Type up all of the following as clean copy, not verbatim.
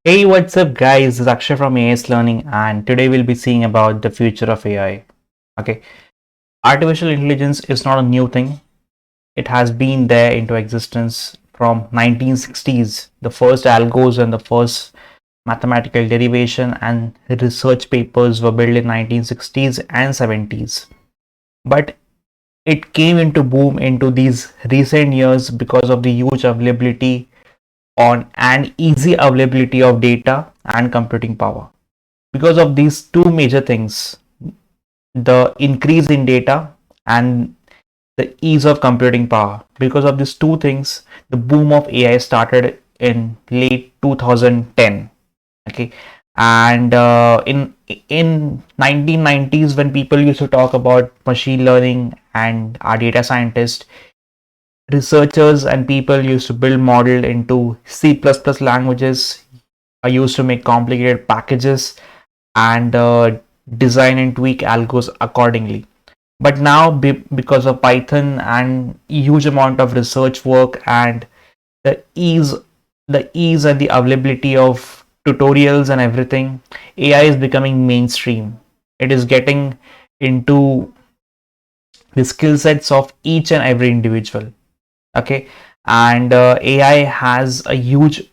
Hey, what's up, guys? This is Akshay from AS Learning, and today we'll be seeing about the future of AI. Okay, artificial intelligence is not a new thing. It has been there into existence from 1960s. The first algos and the first mathematical derivation and research papers were built in 1960s and 70s. But it came into boom into these recent years because of the huge availability on and easy availability of data and computing power. Because of these two major things, the increase in data and the ease of computing power, because of these two things, the boom of AI started in late 2010. Okay, and in 1990s, when people used to talk about machine learning and our data scientists, researchers and people used to build model into C++ languages, are used to make complicated packages and design and tweak algos accordingly. But now, because of Python and huge amount of research work and the ease, the ease and the availability of tutorials and everything, AI is becoming mainstream. It is getting into the skill sets of each and every individual. Okay, and AI has a huge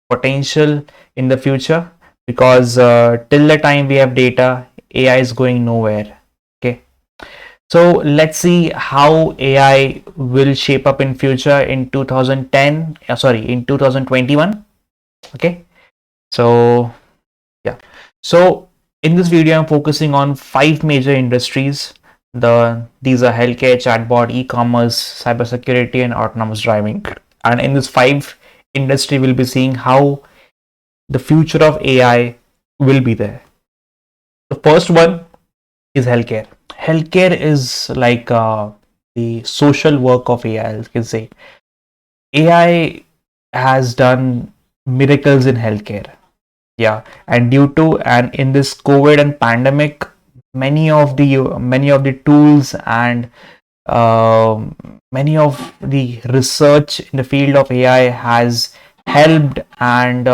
potential in the future because till the time we have data, AI is going nowhere. Okay, so let's see how AI will shape up in future in 2010, sorry, in 2021. Okay, so yeah, so in this video I'm focusing on five major industries. These are healthcare, chatbot, e-commerce, cybersecurity, and autonomous driving. And in this five industry, we'll be seeing how the future of AI will be there. The first one is healthcare. Healthcare is like the social work of AI, I can say. AI has done miracles in healthcare. Yeah, and due to and in this COVID and pandemic, many of the tools and um, many of the research in the field of AI has helped and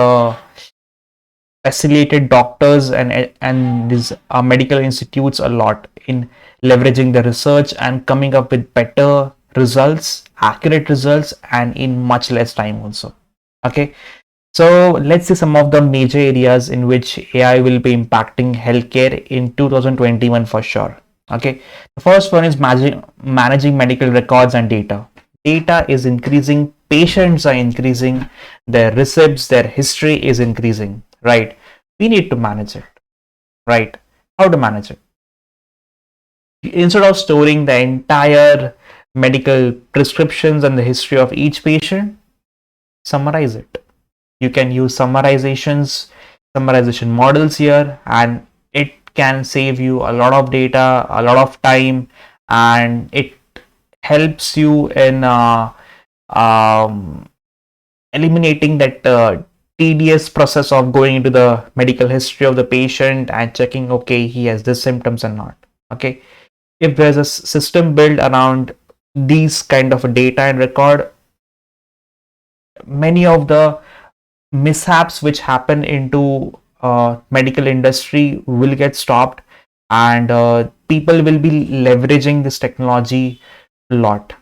facilitated doctors and these medical institutes a lot in leveraging the research and coming up with better results, accurate results, and in much less time also. Okay, so let's see some of the major areas in which AI will be impacting healthcare in 2021 for sure. Okay, the first one is managing medical records and data. Data is increasing, patients are increasing, their receipts, their history is increasing, right? We need to manage it, right? How to manage it? Instead of storing the entire medical prescriptions and the history of each patient, summarize it. You can use summarization models here, and it can save you a lot of data, a lot of time, and it helps you in um, eliminating that tedious process of going into the medical history of the patient and checking, okay, he has this symptoms and not. Okay, if there's a system built around these kind of data and record, many of the mishaps which happen into medical industry will get stopped, and people will be leveraging this technology a lot.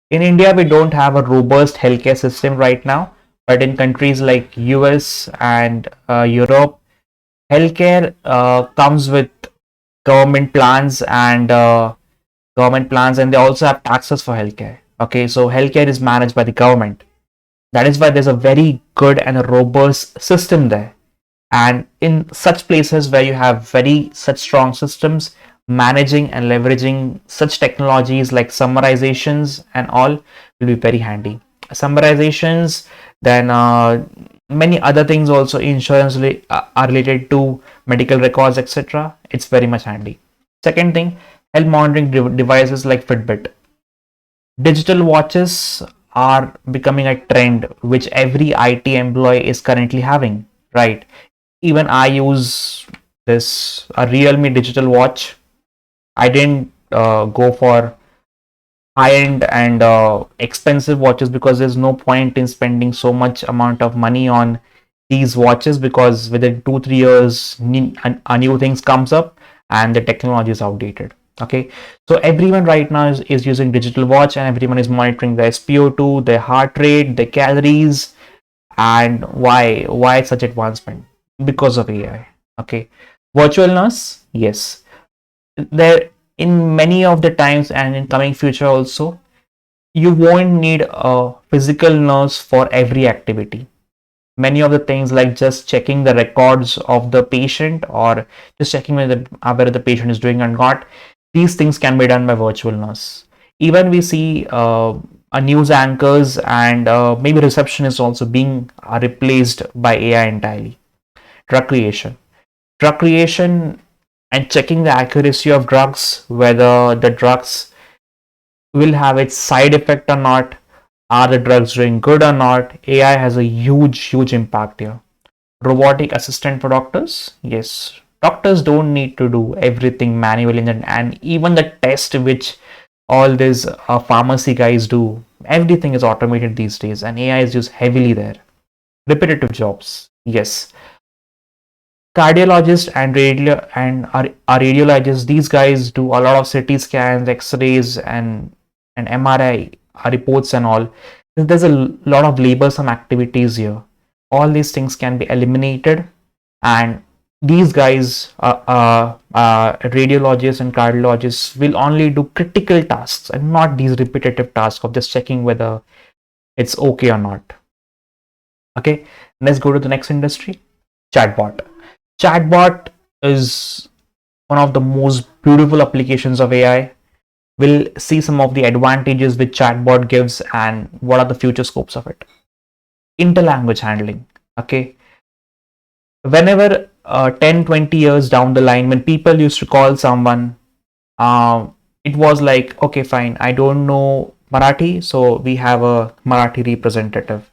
In India, we don't have a robust healthcare system right now, but in countries like US and Europe, healthcare comes with government plans and they also have taxes for healthcare. Okay, so healthcare is managed by the government. That is why there's a very good and a robust system there. And in such places where you have very such strong systems, managing and leveraging such technologies like summarizations and all will be very handy. Summarizations, then many other things also, insurance are related to medical records, etc. It's very much handy. Second thing, health monitoring devices like Fitbit. Digital watches are becoming a trend which every IT employee is currently having, right? Even I use this a Realme digital watch. I didn't go for high end and expensive watches because there's no point in spending so much amount of money on these watches because within 2 3 years a new things comes up and the technology is outdated. Okay, so everyone right now is using digital watch, and everyone is monitoring their SpO2, their heart rate, their calories. And why such advancement? Because of AI. Okay, virtual nurse, yes, there in many of the times and in coming future also, you won't need a physical nurse for every activity. Many of the things like just checking the records of the patient or just checking whether the patient is doing or not, these things can be done by virtual nurse. Even we see a news anchors and maybe receptionists also being replaced by AI entirely. Drug creation. Drug creation and checking the accuracy of drugs, whether the drugs will have its side effect or not, are the drugs doing good or not. AI has a huge impact here. Robotic assistant for doctors, yes, doctors don't need to do everything manually, and even the test which all these pharmacy guys do, everything is automated these days and AI is used heavily there. Repetitive jobs, yes, cardiologists and our radiologists, these guys do a lot of CT scans, x-rays, and MRI reports and all. There's a lot of laborsome activities here. All these things can be eliminated, and these guys, radiologists and cardiologists, will only do critical tasks and not these repetitive tasks of just checking whether it's okay or not. Okay, let's go to the next industry. Chatbot. Chatbot is one of the most beautiful applications of AI. We'll see some of the advantages which chatbot gives and what are the future scopes of it. Interlanguage handling. Okay, whenever 10 20 years down the line, when people used to call someone, it was like, okay, fine, I don't know Marathi, so we have a Marathi representative.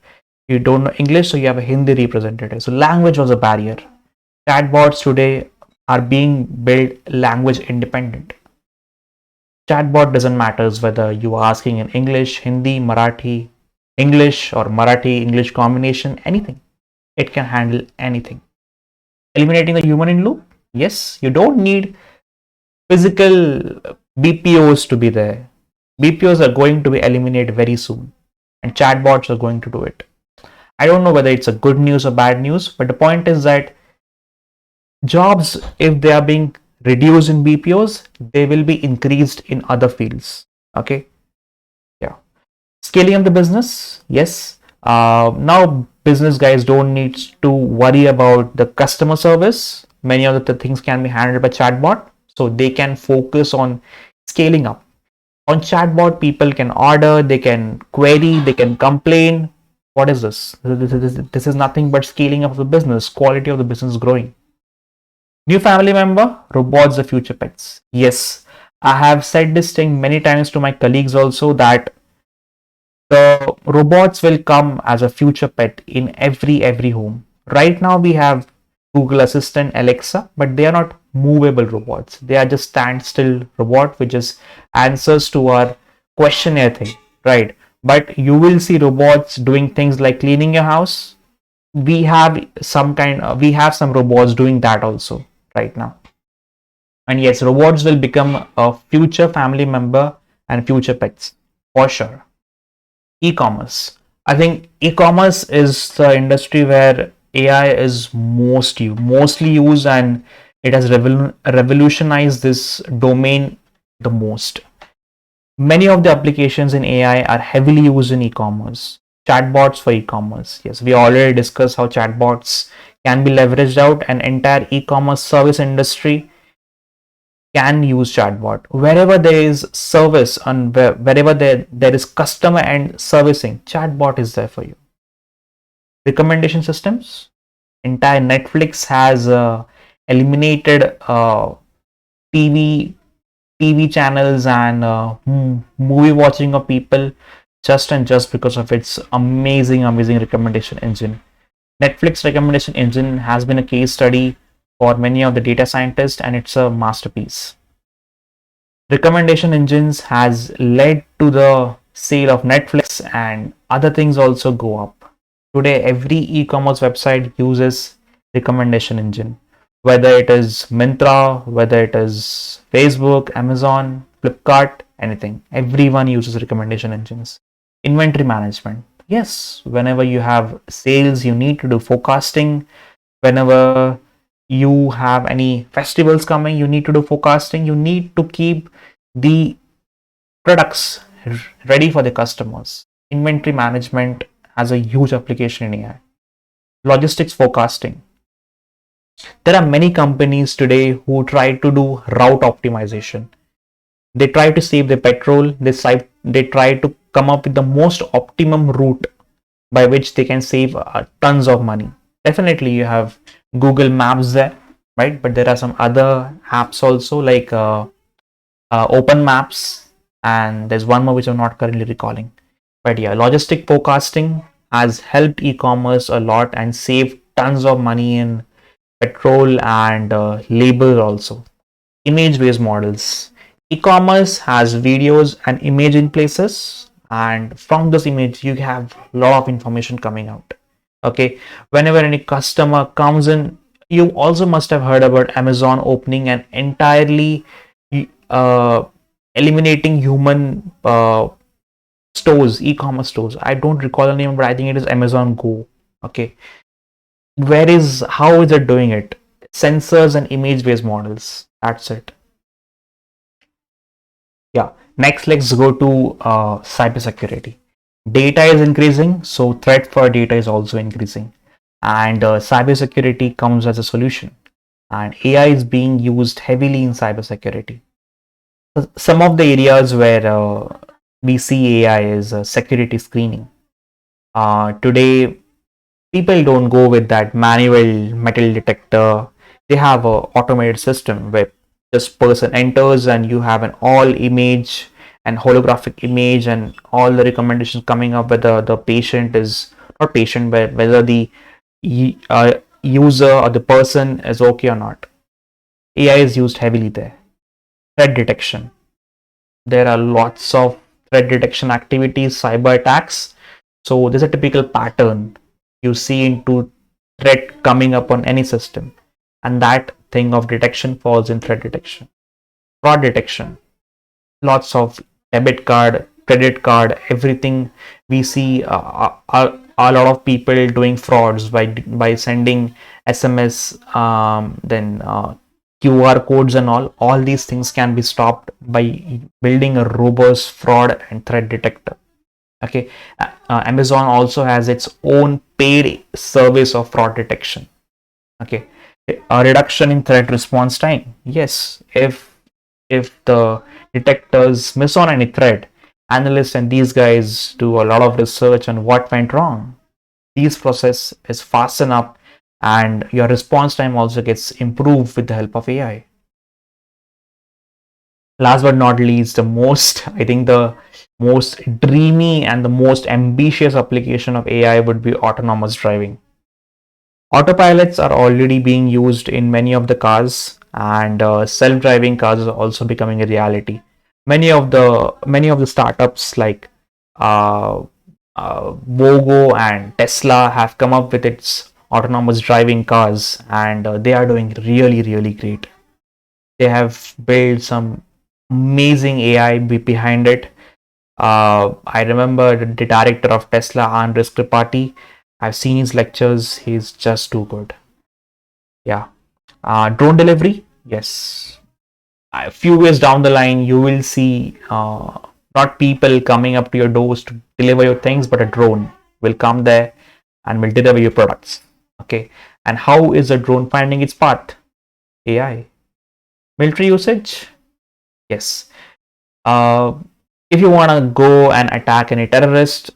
You don't know English, so you have a Hindi representative. So language was a barrier. Chatbots today are being built language independent. Chatbot doesn't matter whether you are asking in English, Hindi, Marathi, English, or Marathi English combination, anything. It can handle anything. Eliminating the human in loop, yes, you don't need physical BPOs to be there. BPOs are going to be eliminated very soon, and chatbots are going to do it. I don't know whether it's a good news or bad news, but the point is that jobs, if they are being reduced in BPOs, they will be increased in other fields. Okay, yeah. Scaling up the business, yes. Now business guys don't need to worry about the customer service. Many of the things can be handled by chatbot, so they can focus on scaling up. On chatbot, people can order, they can query, they can complain. What is this? This is nothing but scaling up the business. Quality of the business is growing. New family member, robots the future pets. Yes, I have said this thing many times to my colleagues also, that the robots will come as a future pet in every home. Right now we have Google Assistant, Alexa, but they are not movable robots. They are just standstill robot which just answers to our questionnaire thing, right? But you will see robots doing things like cleaning your house. We have some robots doing that also right now. And yes, robots will become a future family member and future pets for sure. E-commerce. I think e-commerce is the industry where AI is mostly used, and it has revolutionized this domain the most. Many of the applications in AI are heavily used in e-commerce. Chatbots for e-commerce. Yes, we already discussed how chatbots can be leveraged out. An entire e-commerce service industry can use chatbot. Wherever there is service and wherever there is customer and servicing, chatbot is there for you. Recommendation systems. Entire Netflix has eliminated TV channels and movie watching of people just because of its amazing recommendation engine. Netflix recommendation engine has been a case study for many of the data scientists, and it's a masterpiece. Recommendation engines has led to the sale of Netflix, and other things also go up. Today, every e-commerce website uses recommendation engine, whether it is Myntra, whether it is Facebook, Amazon, Flipkart, anything. Everyone uses recommendation engines. Inventory management. Yes, whenever you have sales, you need to do forecasting. Whenever you have any festivals coming, you need to do forecasting. You need to keep the products ready for the customers. Inventory management has a huge application in AI. Logistics forecasting. There are many companies today who try to do route optimization. They try to save the petrol. They try to come up with the most optimum route by which they can save tons of money. Definitely, you have Google Maps there, right? But there are some other apps also like Open Maps, and there's one more which I'm not currently recalling. But yeah, logistic forecasting has helped e-commerce a lot and saved tons of money in petrol and labor also. Image-based models. E-commerce has videos and image in places, and from this image you have a lot of information coming out. Okay, whenever any customer comes in, you also must have heard about Amazon opening an entirely uh, eliminating human stores, e-commerce stores. I don't recall the name, but I think it is Amazon Go. Okay, how is it doing it? Sensors and image-based models. That's it. Yeah. Next, let's go to cybersecurity. Data is increasing, so threat for data is also increasing, and cybersecurity comes as a solution. And AI is being used heavily in cybersecurity. Some of the areas where we see AI is security screening. Today, people don't go with that manual metal detector. They have a automated system where this person enters and you have an all image and holographic image and all the recommendations coming up whether the patient is not patient, but whether the user or the person is okay or not. AI is used heavily there. Threat detection. There are lots of threat detection activities, cyber attacks. So there's a typical pattern you see into threat coming up on any system, and that thing of detection falls in threat detection. Fraud detection. Lots of debit card, credit card, everything we see a lot of people doing frauds by sending SMS, then QR codes and all these things can be stopped by building a robust fraud and threat detector. Okay, Amazon also has its own paid service of fraud detection. Okay, a reduction in threat response time. Yes, if the detectors miss on any threat, analysts and these guys do a lot of research on what went wrong. These process is fasten up, and your response time also gets improved with the help of AI. Last but not least, the most dreamy and the most ambitious application of AI would be autonomous driving. Autopilots are already being used in many of the cars, and self-driving cars are also becoming a reality. Many of the startups like uh, Bogo and Tesla have come up with its autonomous driving cars, and they are doing really, really great. They have built some amazing AI behind it. I remember the director of Tesla, Andres Tripathi. I've seen his lectures. He's just too good. Yeah. Drone delivery. Yes. A few years down the line, you will see not people coming up to your doors to deliver your things, but a drone will come there and will deliver your products. Okay. And how is a drone finding its path? AI. Military usage. Yes. If you want to go and attack any terrorist,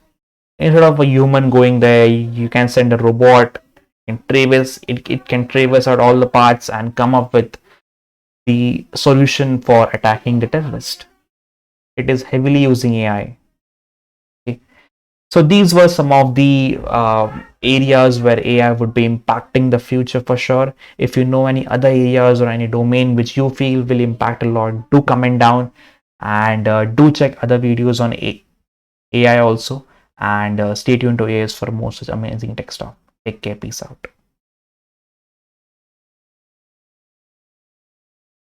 instead of a human going there, you can send a robot and it can traverse out all the parts and come up with the solution for attacking the terrorist. It is heavily using AI. Okay. So these were some of the areas where AI would be impacting the future for sure. If you know any other areas or any domain which you feel will impact a lot, do comment down, and do check other videos on AI also. and stay tuned to AS for more such amazing tech stuff. Take care. Peace out.